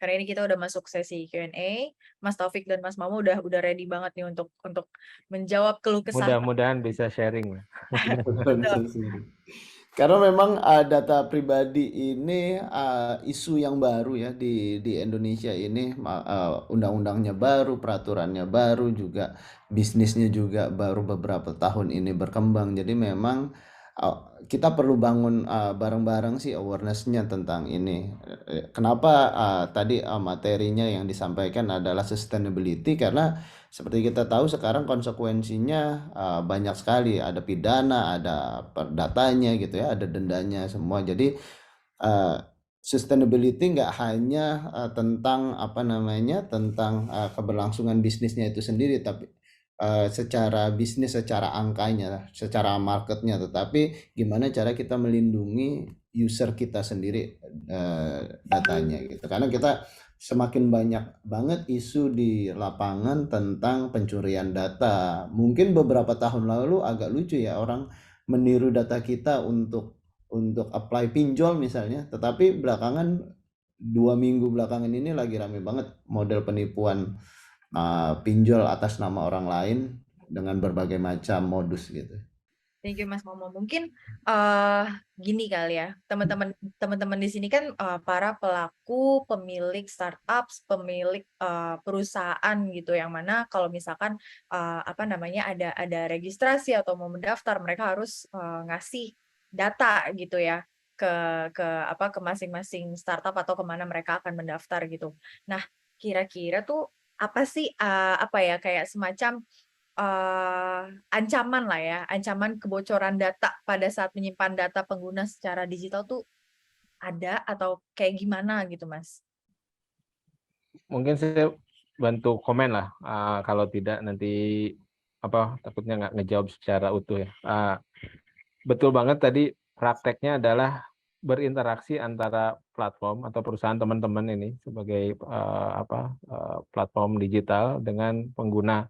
Karena ini kita udah masuk sesi Q&A. Mas Taufik dan Mas Mamo udah ready banget nih untuk menjawab keluh kesah. Mudah-mudahan bisa sharing lah. Betul. Bisa sendiri. Karena memang data pribadi ini isu yang baru ya di Indonesia ini, undang-undangnya baru, peraturannya baru, juga bisnisnya juga baru beberapa tahun ini berkembang. Jadi memang kita perlu bangun bareng-bareng sih awareness-nya tentang ini. Kenapa tadi materinya yang disampaikan adalah sustainability, karena seperti kita tahu sekarang konsekuensinya banyak sekali, ada pidana, ada perdatanya gitu ya, ada dendanya semua. Jadi sustainability nggak hanya tentang apa namanya, tentang keberlangsungan bisnisnya itu sendiri, tapi secara bisnis, secara angkanya, secara marketnya, tetapi gimana cara kita melindungi user kita sendiri, datanya gitu. Karena kita semakin banyak banget isu di lapangan tentang pencurian data. Mungkin beberapa tahun lalu agak lucu ya, orang meniru data kita untuk apply pinjol misalnya, tetapi belakangan 2 minggu belakangan ini lagi rame banget model penipuan pinjol atas nama orang lain dengan berbagai macam modus gitu. Thank you Mas Momo. Mungkin gini kali ya, teman-teman di sini kan para pelaku, pemilik startup, pemilik perusahaan gitu, yang mana kalau misalkan apa namanya ada registrasi atau mau mendaftar, mereka harus ngasih data gitu ya ke masing-masing startup atau kemana mereka akan mendaftar gitu. Nah, kira-kira tuh apa sih apa ya, kayak semacam ancaman lah ya, ancaman kebocoran data pada saat menyimpan data pengguna secara digital tuh ada atau kayak gimana gitu, Mas? Mungkin saya bantu komen lah, kalau tidak nanti takutnya nggak ngejawab secara utuh ya. Betul banget tadi, prakteknya adalah berinteraksi antara platform atau perusahaan teman-teman ini sebagai platform digital dengan pengguna.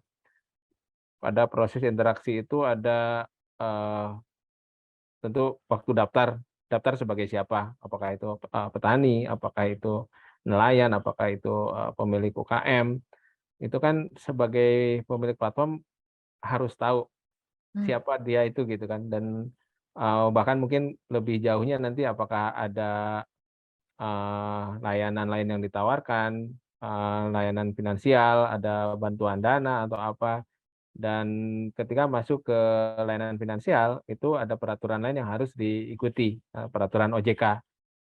Pada proses interaksi itu ada tentu waktu daftar sebagai siapa, apakah itu petani, apakah itu nelayan, apakah itu pemilik UKM. Itu kan sebagai pemilik platform harus tahu siapa dia itu gitu kan, dan bahkan mungkin lebih jauhnya nanti apakah ada layanan lain yang ditawarkan, layanan finansial, ada bantuan dana atau apa. Dan ketika masuk ke layanan finansial, itu ada peraturan lain yang harus diikuti, peraturan OJK.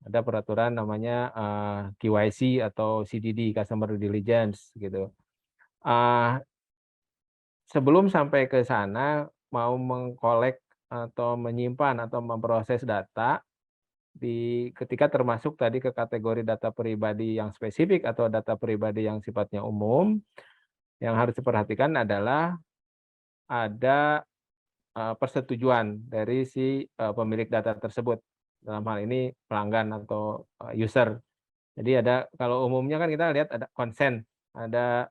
Ada peraturan namanya KYC atau CDD, Customer Diligence gitu. Sebelum sampai ke sana, mau mengkolek atau menyimpan atau memproses data, ketika termasuk tadi ke kategori data pribadi yang spesifik atau data pribadi yang sifatnya umum, yang harus diperhatikan adalah ada persetujuan dari si pemilik data tersebut. Dalam hal ini pelanggan atau user. Jadi kalau umumnya kan kita lihat ada consent, ada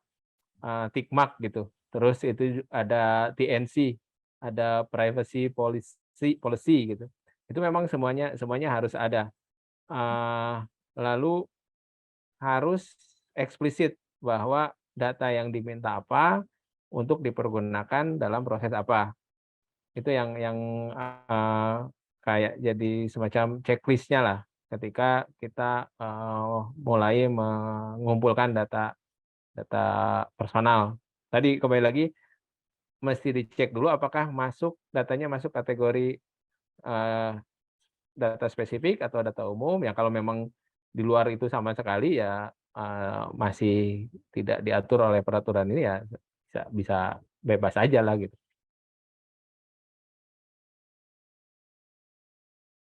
tick mark gitu. Terus itu ada TNC, ada privacy policy gitu. Itu memang semuanya harus ada. Lalu harus eksplisit bahwa data yang diminta apa, untuk dipergunakan dalam proses apa. Itu yang kayak jadi semacam checklist-nya lah, ketika kita mulai mengumpulkan data personal. Tadi kembali lagi, mesti dicek dulu apakah datanya masuk kategori data spesifik atau data umum. Ya kalau memang di luar itu sama sekali ya masih tidak diatur oleh peraturan ini, ya bisa bebas aja lah gitu.